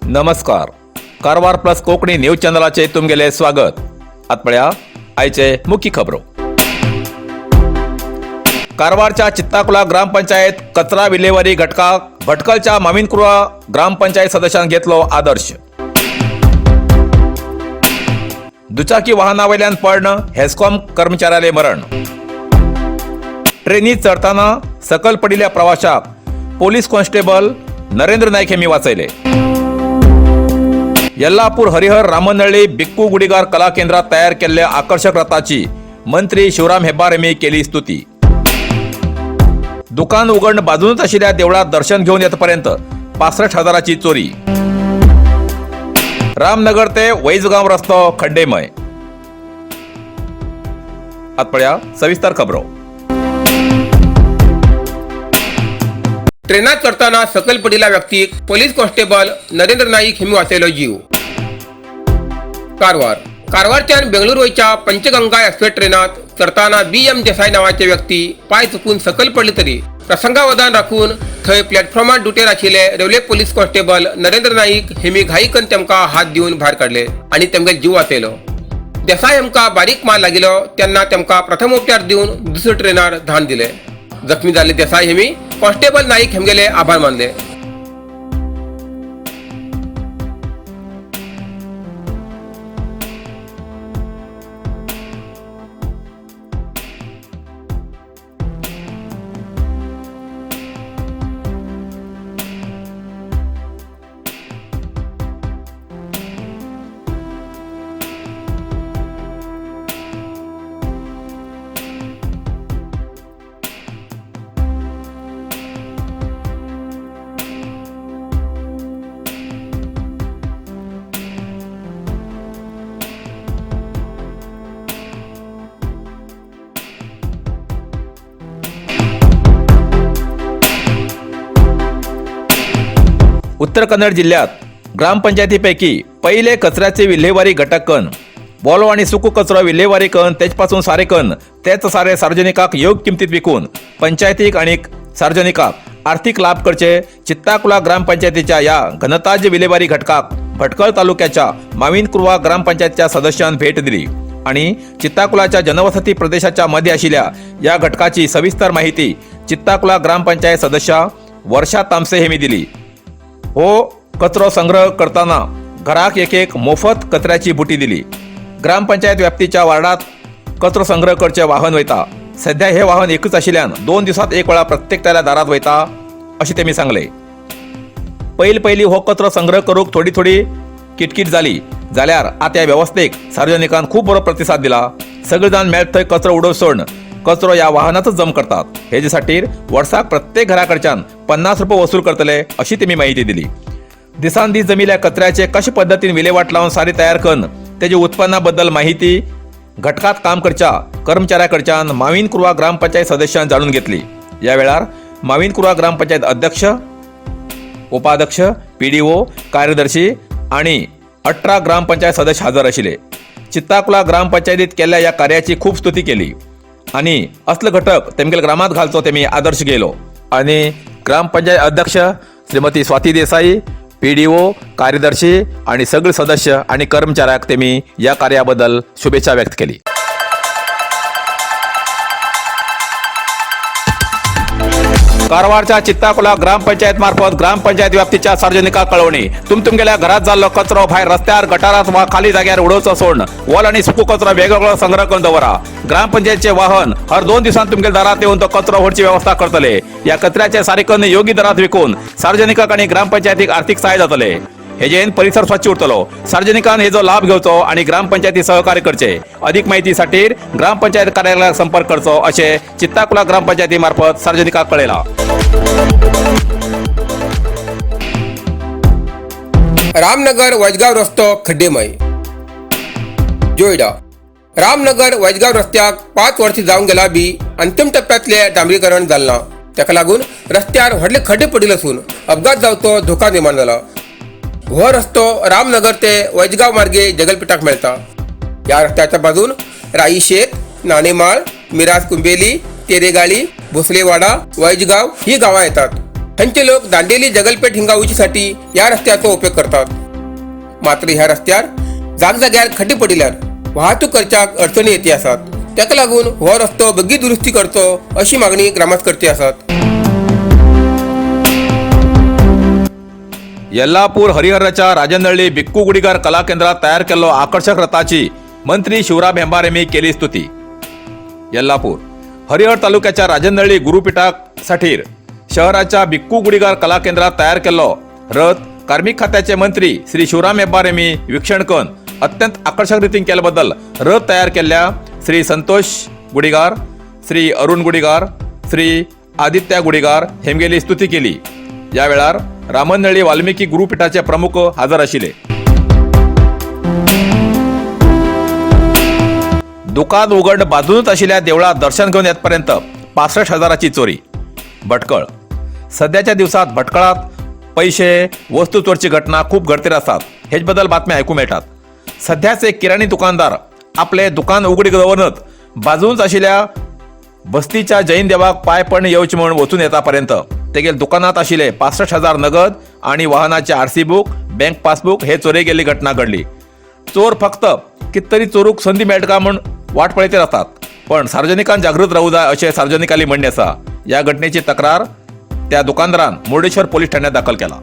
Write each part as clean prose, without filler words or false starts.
नमस्कार. Karwar plus Konkani news चॅनलाचे तुमगेले स्वागत. आतपळ्या आयचे मुख्य खबरो. कारवारच्या चित्ताकुला ग्रामपंचायत कचरा विल्हेवारी घटकाक भटकलच्या माविनकुर्वा ग्रामपंचायत सदस्यान घेतलो आदर्श. दुचाकी वाहनावयल्यान पडणं हेस्कॉम कर्मचाऱ्याले मरण. ट्रेनीत चढताना सकल पडिल्ल्या प्रवाशाक पोलीस कॉन्स्टेबल नरेंद्र नाईक हेमी वाचयले. यल्लापूर हरिहर रामनहळ्ळी बिक्कू गुडीगार कला केंद्रात तयार केलेल्या आकर्षक रथाची मंत्री शिवराम हेब्बार हेमी केली स्तुती. दुकान उघडण बाजूनच आशिल्ल्या देवळात दर्शन घेऊन येतपर्यंत 65,000ची चोरी. रामनगर ते वैजगाव रस्तो खड्डेमय. आतपळ्या सविस्तर खबरो. ट्रेनात चढताना सकल पडिल्ल्या व्यक्तीक पोलीस कॉन्स्टेबल नरेंद्र नाईक हेमी वाचयलो जीव. कारवारच्यान बेंगळूर वयच्या पंचगंगा एक्सप्रेस ट्रेनात चढताना BM देसाई नावाचे व्यक्ती पाय चुकून सकल पडले तरी प्रसंगावधान राखून थंय प्लॅटफॉर्मार ड्युटीर आशिल्ले railway police constable Narendra Naik हेमी घाईकन तेमकां हात दिवन भायर काडले आनी तेमगे जीव वाचयलो. देसाई हेमकां बारीक मार लागिल्लो तेन्ना तेमकां प्रथम उपचार दिवन दुसरे ट्रेनार धाड दिले. जखमी जाल्ले देसाई हेमी कॉन्स्टेबल नाईक हेमगेले आभार मानले. उत्तर कन्नड जिल्ह्यात ग्रामपंचायतीपैकी पहिले कचऱ्याचे विल्हेवारी घटक कन बोलो आणि सुको कचरो विल्हेवारी कन तेचपासून सारे कन तेच सारे सार्वजनिकाक योग्य किमतीत विकून पंचायतीक आणि सार्वजनिकाक आर्थिक लाभ करचे चित्ताकुला ग्रामपंचायतीच्या या घनताज्य विल्हेवारी घटकाक भटकळ तालुक्याच्या माविनकुर्वा ग्रामपंचायतीच्या सदस्यान भेट दिली आणि चित्ताकुलाच्या जनवसती प्रदेशाच्या मध्ये आशिल्ल्या या घटकाची सविस्तर माहिती चित्ताकुला ग्रामपंचायत सदस्या वर्षा तामसे हेमी दिली. हो कचरो संग्रह करताना घराक एक मोफत कचऱ्याची बुटी दिली. ग्रामपंचायत व्याप्तीच्या वार्डात कचरो संग्रह करचे वाहन वयता. सध्या हे वाहन एकच आशिल्ल्यान 2 दिवसात एक वेळा प्रत्येकट्याल्या दारात वयता अशें तेमी सांगले. पयली हो कचरो संग्रह करूक थोडी किटकिट जाली जाल्यार आता ह्या वेवस्थेक सार्वजनिकान खूप बरो प्रतिसाद दिला. सगळे जाण मेळत थंय कचरो उडोवसोन कचरो या वाहनातच जम करतात. हेजे खातीर वर्साक प्रत्येक घराकडच्यान 50 रुपये वसूल करतले अशी तेमी माहिती दिली. दिसान दीस जमिल्ल्या कचऱ्याचे कशे पद्धतीन विलेवाट लावन सारी तयार करून तेजे उत्पन्ना बद्दल माहिती घटकात काम करच्या कर्मचाऱ्याकडच्यान माविनकुर्वा ग्रामपंचायत सदस्यान जाणून घेतली. या वेळार माविनकुर्वा ग्रामपंचायत अध्यक्ष, उपाध्यक्ष, PDO, कार्यदर्शी आणि 18 ग्रामपंचायत सदस्य हजर आशिल्ले. चित्ताकुला ग्रामपंचायतीत केल्ल्या या कार्याची खूप स्तुती केली आणि असले घटक तेमगेल ग्रामात घालचो तेमी आदर्श घेयलो. आणि ग्रामपंचायत अध्यक्ष श्रीमती स्वाती देसाई, PDO, कार्यदर्शी आणि सगळे सदस्य आणि कर्मचाऱ्याक तेमी या कार्याबद्दल शुभेच्छा व्यक्त केली. कारवारच्या चित्ताकुला ग्रामपंचायत मार्फत ग्रामपंचायत व्याप्तीच्या सार्वजनिकाक कळवणी. तुमगेल्या घरात जाल्लो कचरो भायर रस्त्यार, गटारात वा खाली जाग्यार उडोवचो सोडून वोल आणि सुको कचरो वेगवेगळो संग्रह करून दवरा. ग्रामपंचायतचे वाहन हर 2 दिवसांत तुमगेल्या दारात येऊन तो कचरो व्हरची व्यवस्था करतले. या कचऱ्याचे सारेकन योग्य दरात विकून सार्वजनिकाक आणि ग्रामपंचायतीक आर्थिक सहाय्य जातले. हेजेन परिसर स्वच्छ उरतलो. सार्वजनिकान हेजो लाभ घेवचो आणि ग्रामपंचायती सहकार्य करचे. अधिक माहितीसाठी ग्रामपंचायत कार्यालयाक संपर्क करचो असे चित्ताकुला ग्रामपंचायती मार्फत सार्वजनिकाक कळयला. रामनगर वैजगाव रस्तो खड्डेमय. जोईडा रामनगर वैजगाव रस्त्याक 5 वर्षी जावन गेला बी अंतिम टप्प्यातले डांबरीकरण जालना. ताका लागून रस्त्यार व्हडले खड्डे पडिल्ले असून अपघात जावचो धोका निर्माण जाला. हो रस्तो रामनगर ते वैजगाव मार्गे जगलपेटाक मेळटा. या रस्त्याच्या बाजून राई शेत, नाणेमाळ, मिराज कुंबेली, तेरेगाळी, भोसलेवाडा, वैजगाव ही गावां येतात. त्यांचे लोक दांडेली जगलपेठ हिंगा उचीसाठी या रस्त्याचा उपयोग करतात. मात्र ह्या रस्त्यार जागजाग्यार खड्डे पडिल्यार वाहतूक करच्याक अडचणी येते आसात. ताका लागून हो रस्तो बेगीन दुरुस्ती करचो अशी मागणी ग्रामस्थ करते आसात. येल्लापूर हरिहराच्या राजनहळ्ळी बिक्कू गुडिगार कला केंद्रात तयार केल्लो आकर्षक रथाची मंत्री शिवराम हेंबारेमी केली स्तुती. येल्लापूर हरिहर तालुक्याच्या राजनहळ्ळी गुरुपीठाक साठीर शहराच्या बिक्कू गुडिगार कला केंद्रात तयार केल्लो रथ कार्मिक खात्याचे मंत्री श्री शिवराम हेब्बारेमी विक्षण करून अत्यंत आकर्षक रितीन केले बद्दल रथ तयार केल्ल्या श्री संतोष गुडिगार, श्री अरुण गुडिगार, श्री आदित्य गुडिगार हेमगेली स्तुती केली. या वेळार रामनहळ्ळी वाल्मिकी गुरुपीठाचे प्रमुख हजर आशिल्ले. दुकान उघड बाजूनच आशिल्ल्या देवळात दर्शन घेवन येतपर्यंत 65,000ची चोरी. भटकळ सध्याच्या दिवसात भटकळात पैसे वस्तू चोरची घटना खूप घडतीर आसात. हेच बद्दल बातम्या ऐकूं मेळटात. सध्याच एक किराणी दुकानदार आपले दुकान उघडीक दवरत बाजूनच आशिल्ल्या बस्तीच्या जैन देवाक पांय पडून येवचे म्हणून वचून येतापर्यंत तेगेल दुकानात आशिल्ले 65,000 नगद आणि वाहनाचे आरसी बुक, बँक पासबुक हे चोरी गेल्ली घटना घडली. चोर फक्त किततरी चोरूक संधी मेळटा का म्हूण वाट पळयत आसतात. पण सार्वजनिकांनी जागृत रावूं जाय अशें सार्वजनिकांनी म्हणणे आसा. या घटनेची तक्रार त्या दुकानदारान मुर्डेश्वर पोलीस ठाण्यात दाखल केला.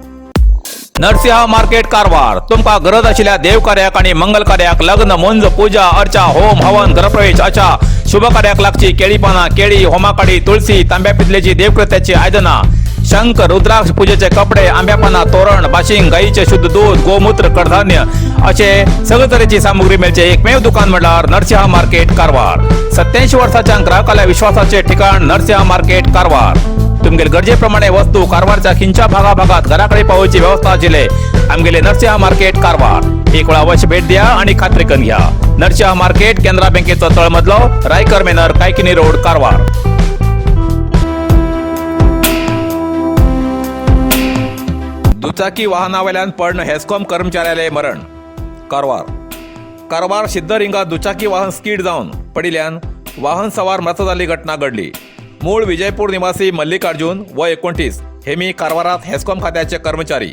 नरसिंह मार्केट कारवार तुमका गरज आशिल्ल्या देवकार्याक आणि मंगल कार्याक, लग्न, मुंज, पूजा, अर्चा, होम, हवन, ग्रहप्रवेश अशा शुभ कार्याक लागची केळी पानां, केळी, होमाकाडी, तुळशी, तांब्या पितलेची देवकृत्याची आयदनां, शंख, रुद्राक्ष पूजेचे कपडे, आंब्या पानां, तोरण, बाशिंग, गाईचे शुद्ध दूध, गोमूत्र, कडधान्य असे सगळे तरेची सामुग्री मेळचे एकमेव दुकान म्हणल्यार नरसिंह मार्केट कारवार. 87 वर्सांच्या ग्राहकाला विश्वासाचे ठिकाण नरसिंह मार्केट कारवार. तुमगेल गरजेप्रमाणे वस्तू कारवारच्या खिंच्या भागाभागात घराकडे पावोवची व्यवस्था आशिल्ले आमगेले नरसिंह मार्केट कारवार. एक वेळा अवश्य भेट द्या आणि खात्री करून घ्या. नरसिंह मार्केट केंद्रा बँकेचो तळमजलो, रायकर मेनर, कायकिनी रोड, कारवार. दुचाकी वाहनावेल्यान पडून हेस्कॉम कर्मचाऱ्याले मरण. कारवार सिद्धरिंगा दुचाकी वाहन स्कीड जावन पडिल्ल्यान वाहन सवार मृत जाल्ली घटना घडली. मूळ विजयपूर निवासी मल्लिकार्जुन वय 29 हेमी कारवारात हेस्कॉम खात्याचे कर्मचारी.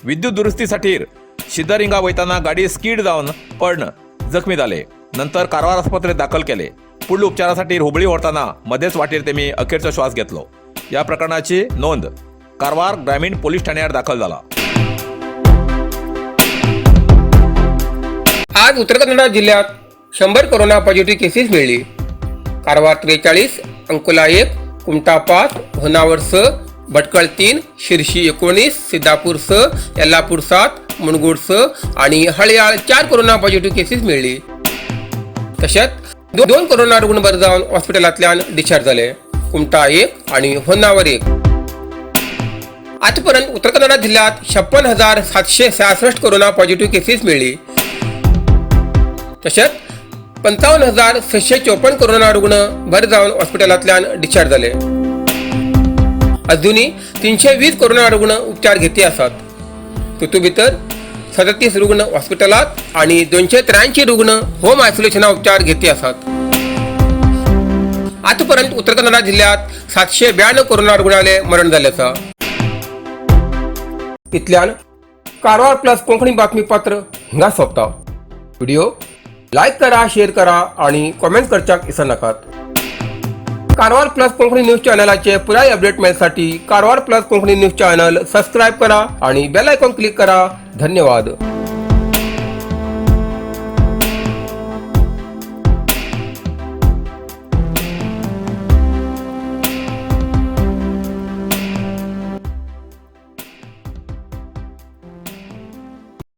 विद्युत दुरुस्तीसाठीर सिद्धरिंगा वयताना गाडी स्कीड जावन पडून जखमी जाले. नंतर कारवार आस्पत्रेत दाखल केले. पुढील उपचारासाठी हुबळी व्हरताना मध्येच वाटेर तेमी अखेरचो श्वास घेतलो. या प्रकरणाची नोंद कारवार ग्रामीण पोलीस ठाण्यात दाखल झाला. आज उत्तर कन्नड जिल्ह्यात 100 कोरोना पॉझिटिव्ह केसेस मिळली. कारवार 43, अंकोला 1, कुमटा 5, होनावर 6, भटकळ 3, शिरशी 19, सिद्धापूर 6, येल्लापूर 7, मुणगोड 6 आणि हळयाळ 4 कोरोना पॉझिटिव्ह केसेस मिळली. तसेच 2 कोरोना रुग्ण बरे जावन हॉस्पिटलांतल्यान डिस्चार्ज झाले. कुमटा 1 आणि होनावर 1. आजपर्यंत उत्तर कन्नड जिल्ह्यात 56,766 कोरोना पॉझिटिव्ह केसेस मिळली. तसेच 55,654 कोरोना रुग्ण बरे जावन हॉस्पिटलांतल्यान डिस्चार्ज झाले. अजूनही 320 कोरोना रुग्ण उपचार घेते आसात. तितूंत भितर 37 रुग्ण हॉस्पिटलात आणि 283 रुग्ण होम आयसोलेशना उपचार घेते आसात. आजपर्यंत उत्तर कन्नड जिल्ह्यात 792 कोरोना रुग्णाले मरण झाले आसा. इतल्यान कारवार प्लस कोंकणी बातमीपत्र हिंगा सोंपता. व्हिडिओ लाईक करा, शेअर करा आणि कॉमेंट करच्याक विसरू नकात. कारवार प्लस कोंकणी न्यूज चॅनलाचे पुराय अपडेट मिळण्यासाठी Karwar plus Konkani news channel subscribe करा आणि बेल आयकॉन क्लिक करा. धन्यवाद.